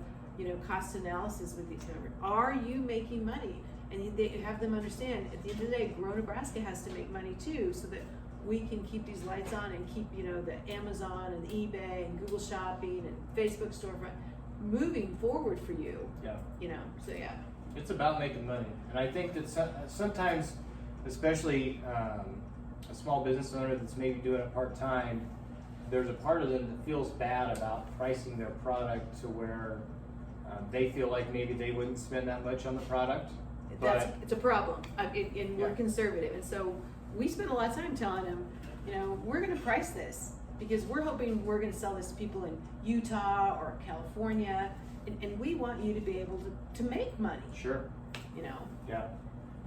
S2: cost analysis with these numbers. Are you making money? And they have them understand, at the end of the day, GROW Nebraska has to make money too, so that we can keep these lights on and keep, the Amazon and eBay and Google Shopping and Facebook storefront moving forward for you.
S1: Yeah.
S2: So yeah.
S1: It's about making money. And I think that sometimes, especially a small business owner that's maybe doing it part-time, there's a part of them that feels bad about pricing their product to where they feel like maybe they wouldn't spend that much on the product.
S2: It's a problem, and we're conservative, and so we spend a lot of time telling them, we're going to price this because we're hoping we're going to sell this to people in Utah or California, and we want you to be able to make money.
S1: Sure. Yeah.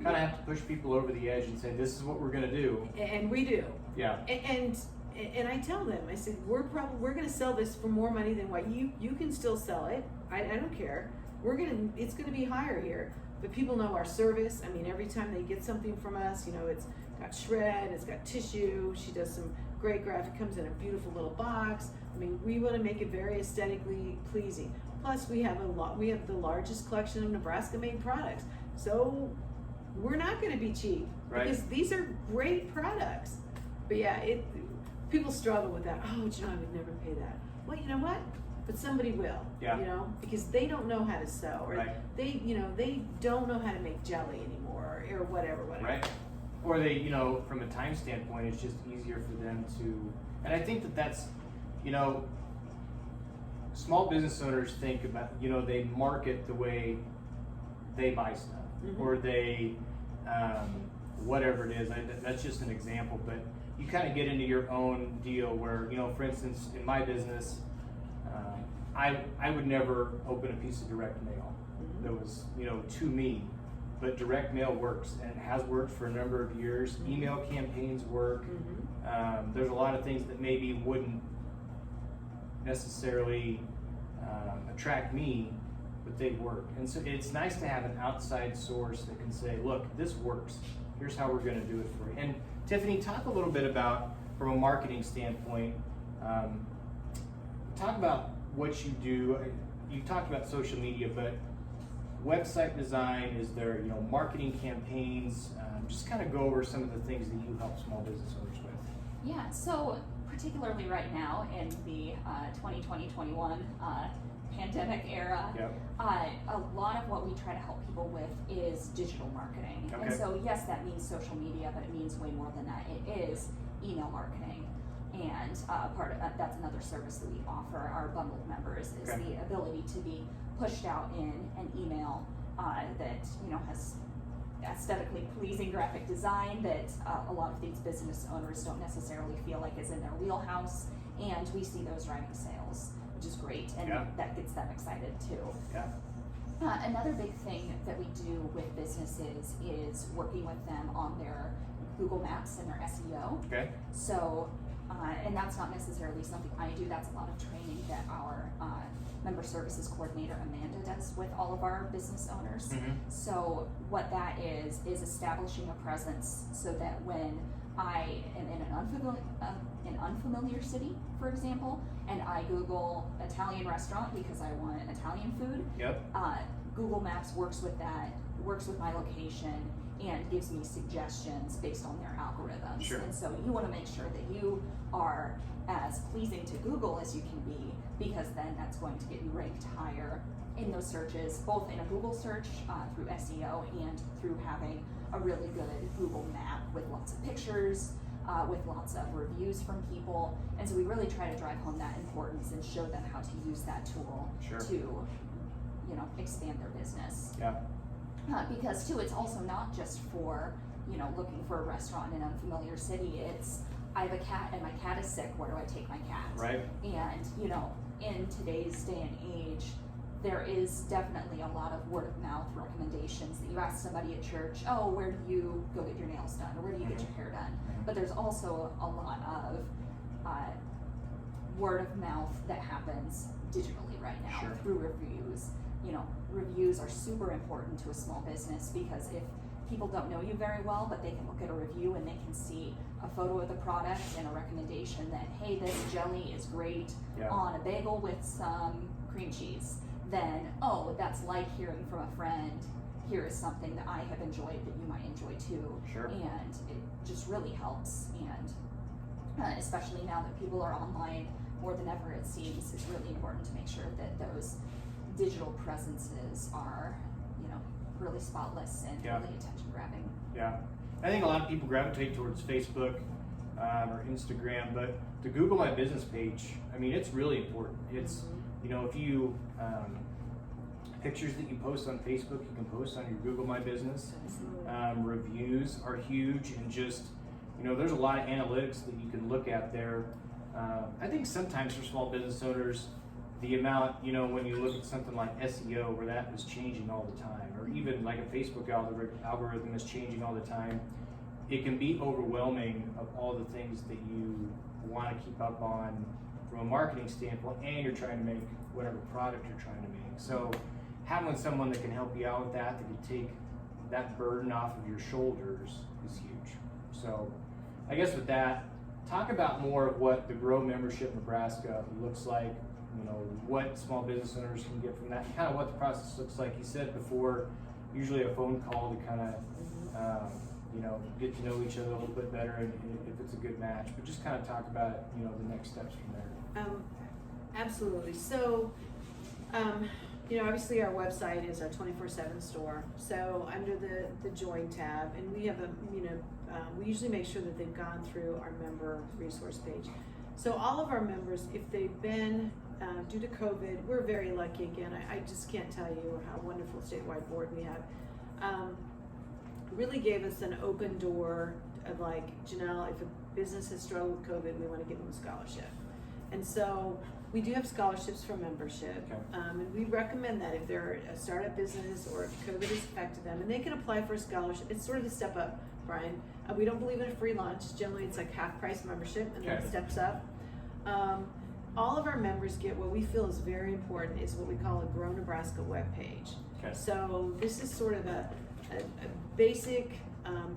S1: Kind of have to push people over the edge and say, this is what we're going to do. And
S2: we do.
S1: Yeah.
S2: And I tell them, I said, we're going to sell this for more money than what you can still sell it. I don't care. It's going to be higher here. But people know our service. Every time they get something from us, it's got shred, it's got tissue. She does some great graphic, comes in a beautiful little box. We want to make it very aesthetically pleasing. Plus, we have the largest collection of Nebraska-made products. So we're not going to be cheap,
S1: right?
S2: Because these are great products. But yeah, people struggle with that. Oh, I would never pay that. Well, you know what? But somebody will, because they don't know how to sew, or they don't know how to make jelly anymore, or whatever.
S1: Right. Or they, from a time standpoint, it's just easier for them to, and I think that's, small business owners think about, they market the way they buy stuff, or they, whatever it is. That's just an example, but you kind of get into your own deal where, for instance, in my business, I would never open a piece of direct mail that was, to me, but direct mail works and it has worked for a number of years. Email campaigns work. There's a lot of things that maybe wouldn't necessarily attract me, but they work. And so it's nice to have an outside source that can say, look, this works. Here's how we're going to do it for you. And Tiffany, talk a little bit about, from a marketing standpoint, talk about what you do. You talked about social media, but website design, is there, marketing campaigns? Just kind of go over some of the things that you help small business owners with.
S3: Yeah, so particularly right now in the 2020-21 pandemic era, a lot of what we try to help people with is digital marketing.
S1: Okay.
S3: And so yes, that means social media, but it means way more than that. It is email marketing. And that's another service that we offer our bundled members is
S1: Okay.
S3: the ability to be pushed out in an email that has aesthetically pleasing graphic design that a lot of these business owners don't necessarily feel like is in their wheelhouse, and we see those driving sales, which is great, and that gets them excited too. Another big thing that we do with businesses is working with them on their Google Maps and their SEO.
S1: Okay.
S3: So, and that's not necessarily something I do, that's a lot of training that our member services coordinator Amanda does with all of our business owners. So what that is establishing a presence so that when I am in an unfamiliar city, for example, and I Google Italian restaurant because I want Italian food, Google Maps works with that, works with my location, and gives me suggestions based on their algorithms.
S1: Sure.
S3: And so you want to make sure that you are as pleasing to Google as you can be, because then that's going to get you ranked higher in those searches, both in a Google search through SEO and through having a really good Google map with lots of pictures, with lots of reviews from people. And so we really try to drive home that importance and show them how to use that tool to, expand their business. Because too, it's also not just for, looking for a restaurant in an unfamiliar city. It's, I have a cat and my cat is sick, where do I take my cat?
S1: Right.
S3: And, in today's day and age, there is definitely a lot of word of mouth recommendations that you ask somebody at church, oh, where do you go get your nails done? Or where do you get your hair done? But there's also a lot of word of mouth that happens digitally right now through reviews. Reviews are super important to a small business, because if people don't know you very well, but they can look at a review and they can see a photo of the product and a recommendation that, hey, this jelly is great on a bagel with some cream cheese, then, oh, that's like hearing from a friend, here is something that I have enjoyed that you might enjoy too. And it just really helps, and especially now that people are online more than ever, it seems it's really important to make sure that those digital presences are, really spotless and really attention grabbing.
S1: I think a lot of people gravitate towards Facebook or Instagram, but the Google My Business page, it's really important. It's, if you, pictures that you post on Facebook, you can post on your Google My Business. Reviews are huge, and just, there's a lot of analytics that you can look at there. I think sometimes for small business owners, the amount, when you look at something like SEO, where that is changing all the time, or even like a Facebook algorithm is changing all the time, it can be overwhelming of all the things that you want to keep up on from a marketing standpoint, and you're trying to make whatever product you're trying to make. So having someone that can help you out with that can take that burden off of your shoulders is huge. So I guess with that, talk about more of what the GROW Membership Nebraska looks like, what small business owners can get from that, and kind of what the process looks like. You said before, usually a phone call to kind of, get to know each other a little bit better, and if it's a good match, but just kind of talk about, the next steps from there.
S2: Absolutely. So, obviously our website is our 24/7 store. So under the Join tab, and we have we usually make sure that they've gone through our member resource page. So all of our members, if they've been, due to COVID, we're very lucky again. I just can't tell you how wonderful statewide board we have. Really gave us an open door of like, Janell, if a business has struggled with COVID, we want to give them a scholarship. And so We do have scholarships for membership,
S1: Okay.
S2: and we recommend that if they're a startup business or if COVID has affected them, and they can apply for a scholarship. It's sort of the step up, Brian. We don't believe in a free lunch. Generally, it's like half price membership, and then
S1: Okay.
S2: it steps up. All of our members get what we feel is very important is what we call a GROW Nebraska webpage.
S1: Okay.
S2: So this is sort of a basic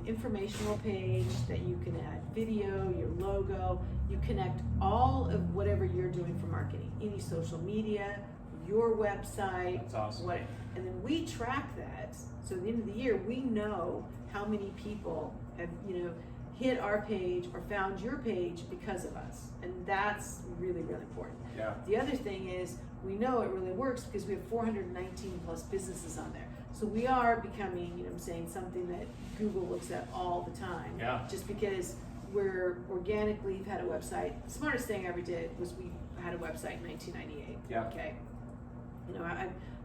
S2: informational page that you can add video, your logo, you connect all of whatever you're doing for marketing, any social media, your website,
S1: That's awesome.
S2: and then we track that. So at the end of the year, we know how many people have, hit our page or found your page because of us. And that's really, really important.
S1: Yeah.
S2: The other thing is we know it really works because we have 419 plus businesses on there. So we are becoming, something that Google looks at all the time.
S1: Yeah.
S2: Just because we're organically have had a website. The smartest thing I ever did was we had a website in 1998.
S1: Yeah.
S2: Okay.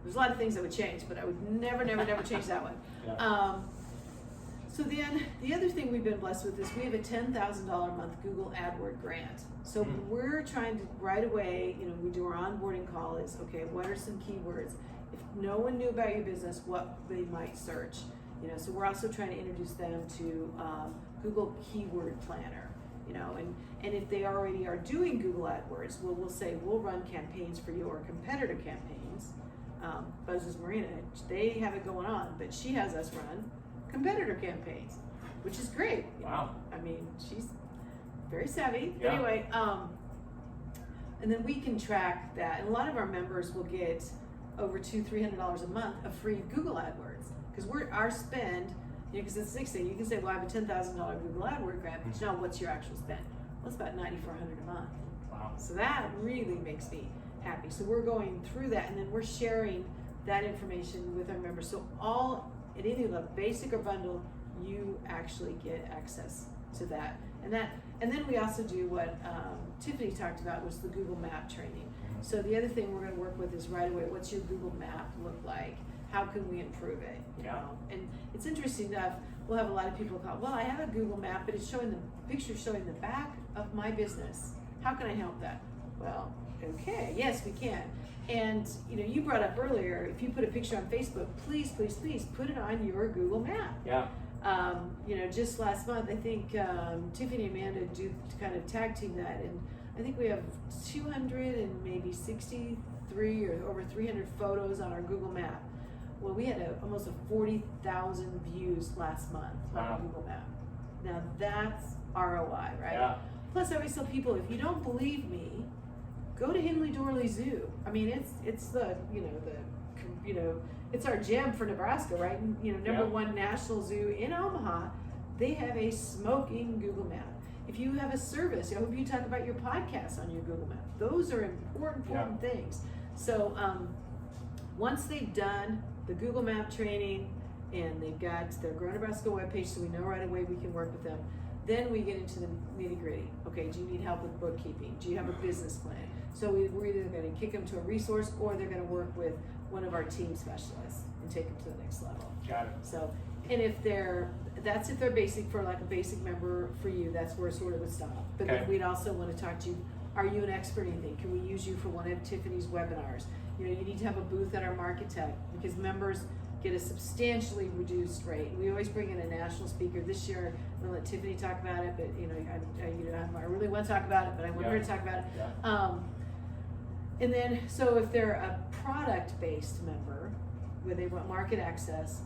S2: There's a lot of things I would change, but I would never change that one.
S1: Yeah.
S2: So then, the other thing we've been blessed with is we have a $10,000 a month Google AdWord grant. So we're trying to, right away, we do our onboarding call is, okay, what are some keywords? If no one knew about your business, what they might search. So we're also trying to introduce them to Google Keyword Planner, and if they already are doing Google AdWords, we'll say, we'll run campaigns for your competitor campaigns. Buzz's Marina, they have it going on, but she has us run competitor campaigns, which is great.
S1: Wow.
S2: I mean, she's very savvy.
S1: Yeah.
S2: Anyway, and then we can track that. And a lot of our members will get over $200-300 a month of free Google AdWords because our spend. Because it's the next thing you can say, well, I have a $10,000 Google AdWord grant, but now what's your actual spend? Well, it's about $9,400 a month.
S1: Wow.
S2: So that really makes me happy. So we're going through that, and then we're sharing that information with our members. So at any level, basic or bundle, you actually get access to that. And then we also do what Tiffany talked about was the Google Map training. So the other thing we're going to work with is right away, what's your Google Map look like? How can we improve it? And it's interesting enough, we'll have a lot of people call, well, I have a Google Map, but it's showing the picture showing the back of my business. How can I help that? Well, okay, yes, we can. And you brought up earlier, if you put a picture on Facebook, please put it on your Google Map.
S1: Yeah.
S2: Just last month, I think Tiffany and Amanda do kind of tag team that, and I think we have 263 or over 300 photos on our Google Map. Well, we had almost 40,000 views last month on our Google Map. Now that's ROI, right?
S1: Yeah.
S2: Plus, I always tell people, if you don't believe me, go to Hindley Dorley Zoo. I mean, it's it's our gem for Nebraska, right? Number one national zoo in Omaha. They have a smoking Google Map. If you have a service, I hope you talk about your podcast on your Google Map. Those are important things. So once they've done the Google Map training and they've got their GROW Nebraska webpage, so we know right away we can work with them. Then we get into the nitty gritty. Okay, do you need help with bookkeeping? Do you have a business plan? So we're either going to kick them to a resource or they're going to work with one of our team specialists and take them to the next level.
S1: Got it.
S2: So, and if they're basic for like a basic member for you, that's where sort of would stop. But then we'd also want to talk to you. Are you an expert in anything? Can we use you for one of Tiffany's webinars? You need to have a booth at our Market Tech because members get a substantially reduced rate. We always bring in a national speaker. This year, I'm gonna let Tiffany talk about it, but I really want to talk about it, but I want her to talk about it.
S1: Yeah.
S2: And then, so if they're a product-based member, where they want market access,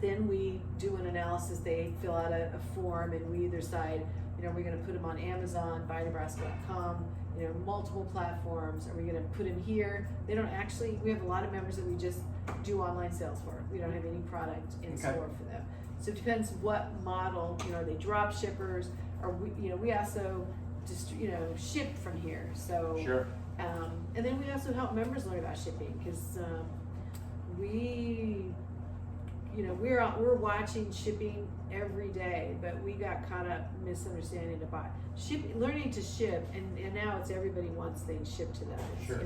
S2: then we do an analysis. They fill out a form, and we either decide, we're going to put them on Amazon, buynebraska.com, multiple platforms. Are we going to put them here? They don't actually. We have a lot of members that we just do online sales for. We don't have any product in store for them. So it depends what model. Are they drop shippers? Or we also just ship from here. So
S1: sure.
S2: And then we also help members learn about shipping because we're watching shipping every day, but we got caught up misunderstanding about learning to ship, and now it's everybody wants things shipped to them.
S1: Sure.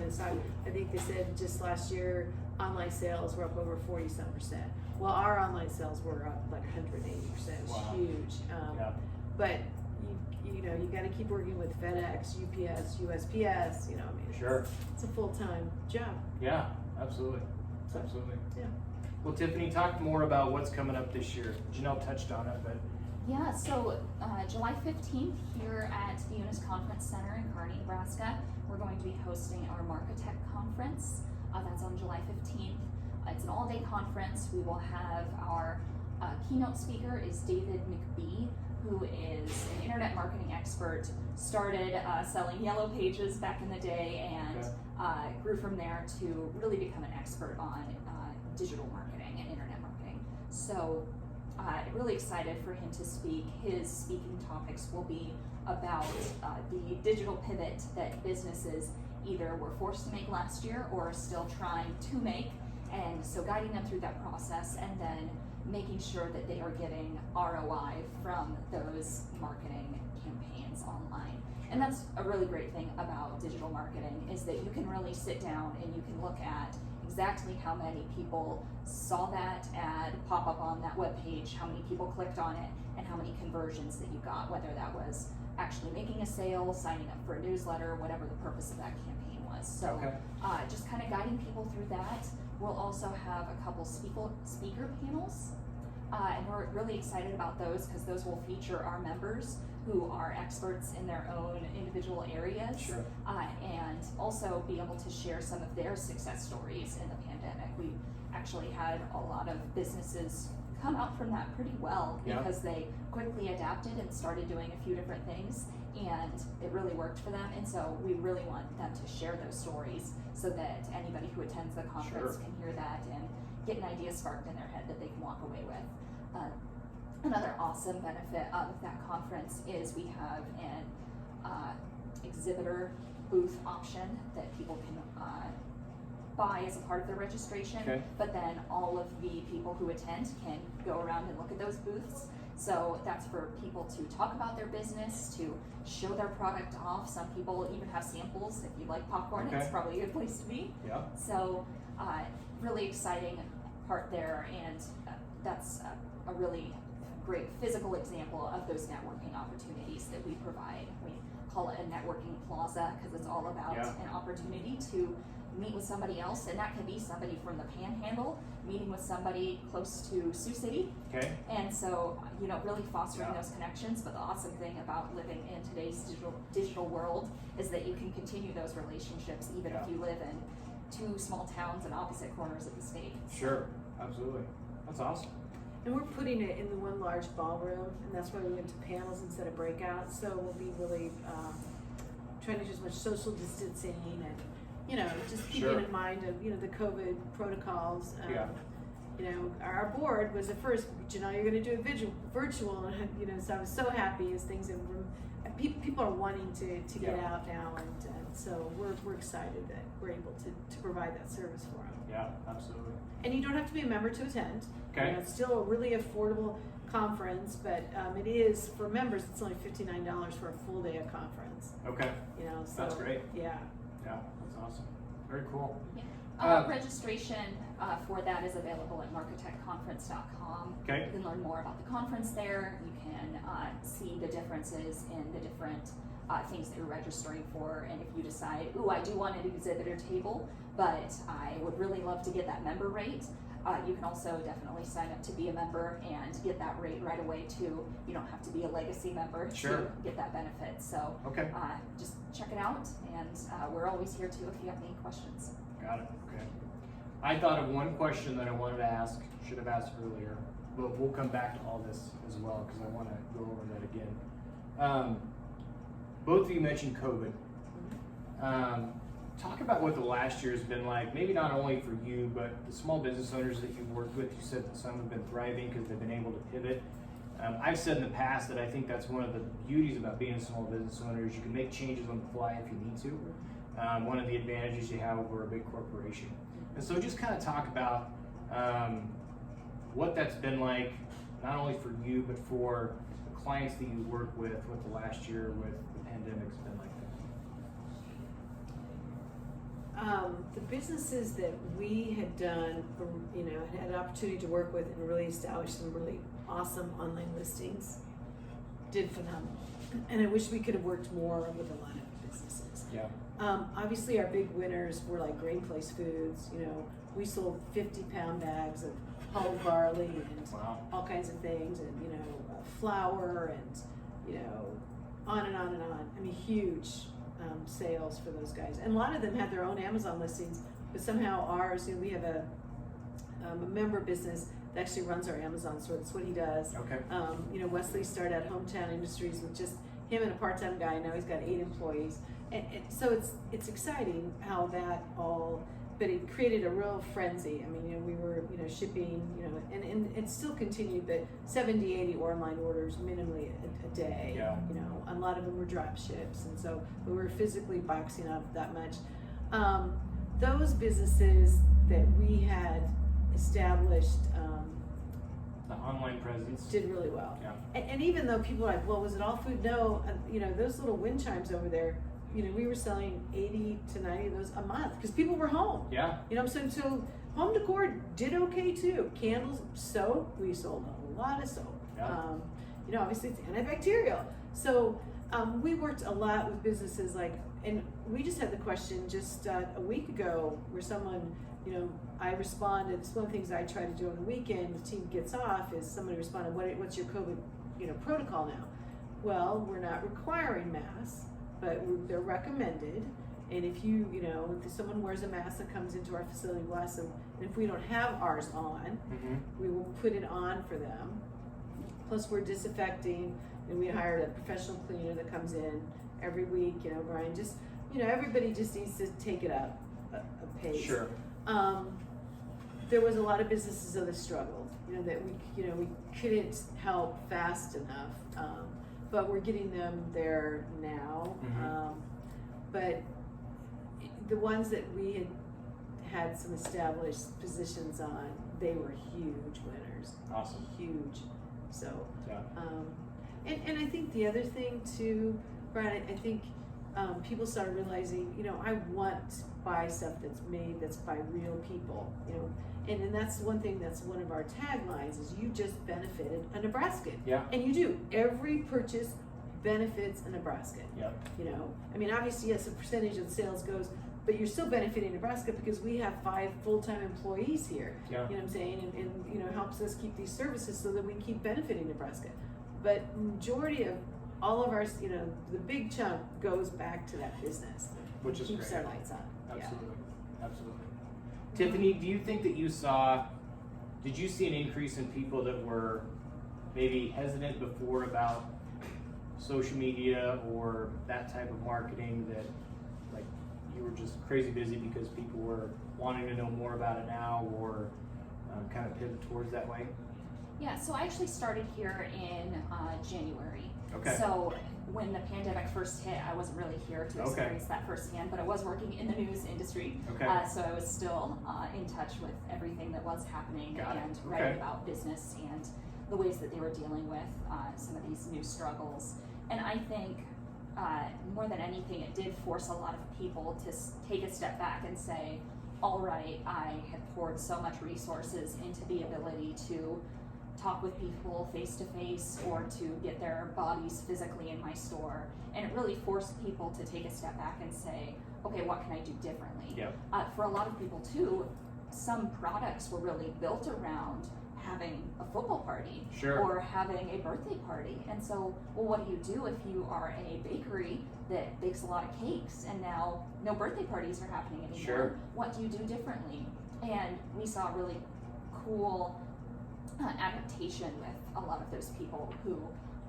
S2: I think they said just last year online sales were up over 40%. Well, our online sales were up like 180%. It was huge. But you know, you got to keep working with FedEx, UPS, USPS. You know, I mean,
S1: Sure.
S2: it's a full-time job.
S1: Yeah, absolutely. Absolutely.
S2: Yeah.
S1: Well, Tiffany, talk more about what's coming up this year. Janelle touched on it, but
S3: Yeah, so July 15th here at the Unis Conference Center in Kearney, Nebraska, we're going to be hosting our Marketech Conference. That's on July 15th. It's an all-day conference. We will have our keynote speaker is David McBee, who is an internet marketing expert, started selling Yellow Pages back in the day and grew from there to really become an expert on digital marketing and internet marketing. So really excited for him to speak. His speaking topics will be about the digital pivot that businesses either were forced to make last year or are still trying to make, and so guiding them through that process and then making sure that they are getting ROI from those marketing campaigns online. And that's a really great thing about digital marketing, is that you can really sit down and you can look at exactly how many people saw that ad pop up on that web page, how many people clicked on it, and how many conversions that you got, whether that was actually making a sale, signing up for a newsletter, whatever the purpose of that campaign was. So just kind of guiding people through that. We'll also have a couple speaker panels, and we're really excited about those because those will feature our members who are experts in their own individual areas,
S1: Sure.
S3: And also be able to share some of their success stories in the pandemic. We actually had a lot of businesses come out from that pretty well because they quickly adapted and started doing a few different things, and it really worked for them. And so we really want them to share those stories so that anybody who attends the conference can hear that and get an idea sparked in their head that they can walk away with. Another awesome benefit of that conference is we have an exhibitor booth option that people can buy as a part of their registration, but then all of the people who attend can go around and look at those booths. So that's for people to talk about their business, to show their product off. Some people even have samples. If you like popcorn, it's probably a good place to be.
S1: Yeah.
S3: So really exciting part there, and that's a really great physical example of those networking opportunities that we provide. We call it a networking plaza because it's all about an opportunity to meet with somebody else, and that can be somebody from the Panhandle meeting with somebody close to Sioux City. And so, you know, really fostering those connections. But the awesome thing about living in today's digital world is that you can continue those relationships even if you live in two small towns in opposite corners of the state.
S1: Sure, absolutely. That's awesome.
S2: And we're putting it in the one large ballroom, and that's why we went to panels instead of breakouts. So we'll be really trying to do as much social distancing and, you know, just keeping in mind of, you know, the COVID protocols. You know, our board was at first, Janelle, you're going to do it virtual, and, you know, so I was so happy as things have, people are wanting to get out now, and so we're excited that we're able to provide that service for them.
S1: Yeah, absolutely.
S2: And you don't have to be a member to attend. You know, it's still a really affordable conference, but it is, for members, it's only $59 for a full day of conference. You know, so
S1: that's great.
S2: Yeah,
S1: that's awesome. Very cool.
S3: Registration for that is available at marketechconference.com. You can learn more about the conference there. You can see the differences in the different things that you're registering for, and if you decide, ooh, I do want an exhibitor table, but I would really love to get that member rate, you can also definitely sign up to be a member and get that rate right away too. You don't have to be a legacy member to get that benefit. So just check it out, and we're always here too if you have any questions.
S1: Got it. Okay. I thought of one question that I wanted to ask, should have asked earlier, but we'll come back to all this as well because I want to go over that again. Both of you mentioned COVID. Talk about what the last year has been like, maybe not only for you, but the small business owners that you've worked with. You said that some have been thriving because they've been able to pivot. I've said in the past that I think that's one of the beauties about being a small business owner is you can make changes on the fly if you need to. One of the advantages you have over a big corporation. And so just kind of talk about what that's been like, not only for you, but for the clients that you work with, what the last year with the pandemic's been like.
S2: The businesses that we had done, you know, had an opportunity to work with and really establish some really awesome online listings, did phenomenal. and I wish we could have worked more with a lot of businesses.
S1: Yeah.
S2: Obviously, our big winners were like Grain Place Foods. You know, we sold 50-pound bags of hulled barley and
S1: Wow.
S2: all kinds of things, and you know, flour, and you know, on and on and on. I mean, huge sales for those guys, and a lot of them had their own Amazon listings, but somehow ours. You know, we have a member business that actually runs our Amazon store. That's what he does.
S1: Okay.
S2: You know, Wesley started at Hometown Industries with just him and a part-time guy. Now he's got 8 employees, and so it's exciting how that all. But it created a real frenzy. I mean, you know, we were, you know, shipping, you know, and it still continued, but 70, 80 online orders minimally a day.
S1: Yeah.
S2: You know, a lot of them were drop ships, and so we were physically boxing up that much. Those businesses that we had established
S1: The online presence.
S2: did really well.
S1: Yeah.
S2: And even though people are like, well, was it all food? No, you know, those little wind chimes over there, you know, we were selling 80 to 90 of those a month because people were home.
S1: Yeah.
S2: You know what I'm saying? So home decor did okay too. Candles, soap, we sold a lot of soap.
S1: Yeah.
S2: You know, obviously it's antibacterial. So we worked a lot with businesses like, and we just had the question just a week ago where someone, you know, I responded. It's one of the things I try to do on the weekend. The team gets off is somebody responded, what's your COVID, you know, protocol now? Well, we're not requiring masks, but they're recommended. And if you know, if someone wears a mask that comes into our facility, we'll ask them, and if we don't have ours on, we will put it on for them. Plus we're disinfecting, and we hired a professional cleaner that comes in every week, you know, Brian, just, you know, everybody just needs to take it up a pace.
S1: Sure.
S2: There was a lot of businesses that struggled, you know, that we couldn't help fast enough, but we're getting them there now. But the ones that we had some established positions on, they were huge winners.
S1: Awesome.
S2: Huge. So,
S1: Yeah.
S2: and I think the other thing too, Brian, I think people started realizing, you know, I want to buy stuff that's by real people, you know, and that's one thing, that's one of our taglines is you just benefited a Nebraskan.
S1: Yeah.
S2: And you do. Every purchase benefits a Nebraskan.
S1: Yep.
S2: You know, I mean, obviously, yes, a percentage of sales goes, but you're still benefiting Nebraska because we have 5 full-time employees here.
S1: Yeah.
S2: You know what I'm saying? And you know, helps us keep these services so that we can keep benefiting Nebraska. But majority of all of our, you know, the big chunk goes back to that business.
S1: Which is
S2: keeps
S1: great.
S2: our lights on.
S1: Absolutely. Absolutely. Tiffany, do you think that did you see an increase in people that were maybe hesitant before about social media or that type of marketing, that like you were just crazy busy because people were wanting to know more about it now, or kind of pivot towards that way?
S3: Yeah, so I actually started here in January.
S1: Okay.
S3: So when the pandemic first hit, I wasn't really here to experience that firsthand, but I was working in the news industry.
S1: Okay.
S3: So I was still in touch with everything that was happening and
S1: Okay.
S3: writing about business and the ways that they were dealing with some of these new struggles. And I think more than anything, it did force a lot of people to take a step back and say, all right, I had poured so much resources into the ability to talk with people face to face or to get their bodies physically in my store. And it really forced people to take a step back and say, okay, what can I do differently?
S1: Yep.
S3: For a lot of people too, some products were really built around having a football party
S1: Sure.
S3: or having a birthday party. And so, well, what do you do if you are a bakery that bakes a lot of cakes and now no birthday parties are happening anymore?
S1: Sure.
S3: What do you do differently? And we saw really cool adaptation with a lot of those people who,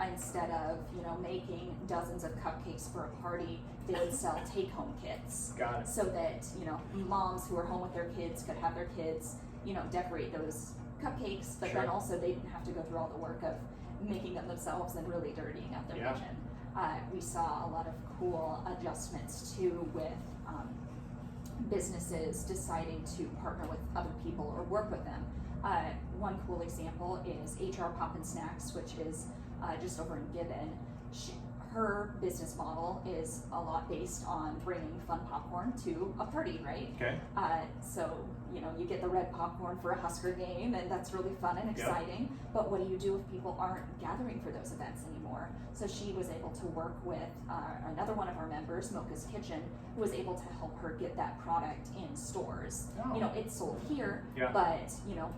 S3: instead of, you know, making dozens of cupcakes for a party, they would sell take-home kits.
S1: Got it.
S3: So that, you know, moms who are home with their kids could have their kids, you know, decorate those cupcakes, but
S1: Sure.
S3: then also they didn't have to go through all the work of making them themselves and really dirtying up their
S1: Yeah.
S3: kitchen. We saw a lot of cool adjustments too with businesses deciding to partner with other people or work with them. One cool example is HR Poppin' Snacks, which is just over in Gibbon. her business model is a lot based on bringing fun popcorn to a party, right?
S1: Okay.
S3: So, you know, you get the red popcorn for a Husker game, and that's really fun and exciting. Yep. But what do you do if people aren't gathering for those events anymore? So she was able to work with another one of our members, Mocha's Kitchen, who was able to help her get that product in stores.
S1: Oh.
S3: You know, it's sold here, but, you know,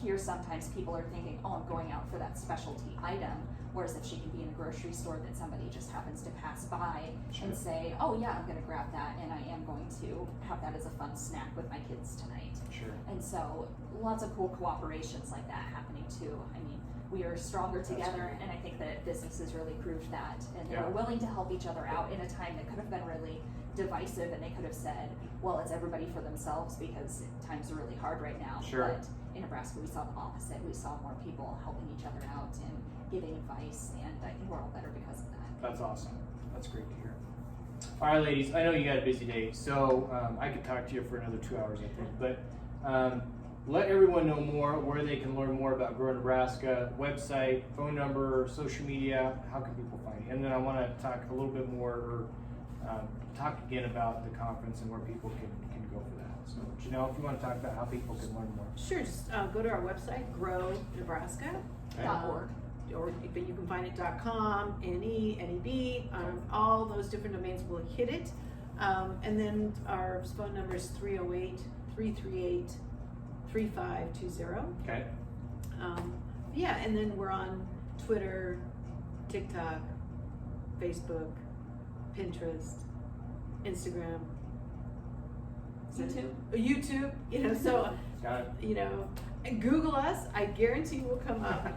S3: here sometimes people are thinking, oh, I'm going out for that specialty item. Whereas if she can be in a grocery store that somebody just happens to pass by and say, oh yeah, I'm gonna grab that and I am going to have that as a fun snack with my kids tonight.
S1: Sure. And
S3: so lots of cool cooperations like that happening too. I mean, we are stronger together, and I think that businesses really proved that. And they were willing to help each other out in a time that could have been really divisive, and they could have said, well, it's everybody for themselves because times are really hard right now.
S1: Sure.
S3: But in Nebraska, we saw the opposite. We saw more people helping each other out and giving advice, and I think we're all better because of that.
S1: That's awesome. That's great to hear. All right, ladies, I know you got a busy day, so I could talk to you for another 2 hours, I think, but let everyone know more, where they can learn more about GROW Nebraska, website, phone number, social media, how can people find you? And then I want to talk a little bit more, or talk again about the conference and where people can go for that. So, Janell, if you want to talk about how people can learn more.
S2: Sure, just go to our website, grownebraska.org. Or but you can find it .com, NE, NEB, all those different domains will hit it. And then our phone number is 308-338-3520.
S1: Okay.
S2: Yeah, and then we're on Twitter, TikTok, Facebook, Pinterest, Instagram, YouTube, you know, so,
S1: Got it.
S2: you know, and Google us, I guarantee we'll come up.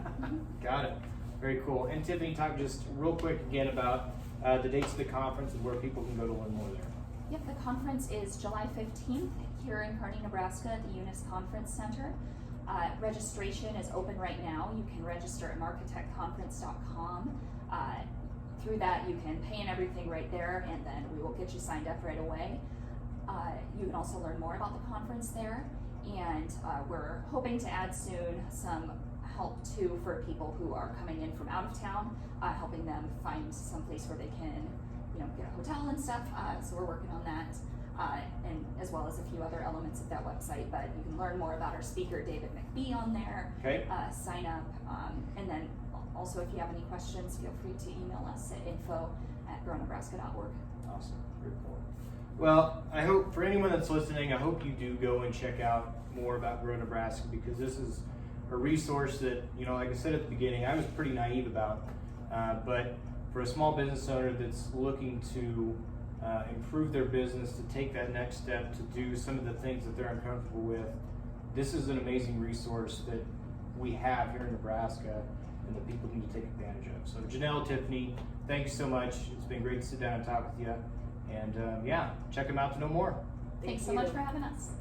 S1: Got it. Very cool. And Tiffany, talk just real quick again about the dates of the conference and where people can go to learn more there.
S3: Yep, the conference is July 15th here in Kearney, Nebraska at the Eunice Conference Center. Registration is open right now. You can register at marketechconference.com. Through that, you can pay and everything right there, and then we will get you signed up right away. You can also learn more about the conference there, and we're hoping to add soon some help too for people who are coming in from out of town, helping them find some place where they can, you know, get a hotel and stuff. So we're working on that, and as well as a few other elements of that website. But you can learn more about our speaker, David McBee, on there.
S1: Okay.
S3: Sign up, and then also if you have any questions, feel free to email us at info@grownebraska.org.
S1: Awesome. Very cool. Well, I hope for anyone that's listening, I hope you do go and check out more about GROW Nebraska, because this is a resource that, you know, like I said at the beginning, I was pretty naive about, but for a small business owner that's looking to improve their business, to take that next step, to do some of the things that they're uncomfortable with, this is an amazing resource that we have here in Nebraska and that people need to take advantage of. So Janell, Tiffany, thank you so much. It's been great to sit down and talk with you. And yeah, check them out to know more.
S3: Thanks so much for having us.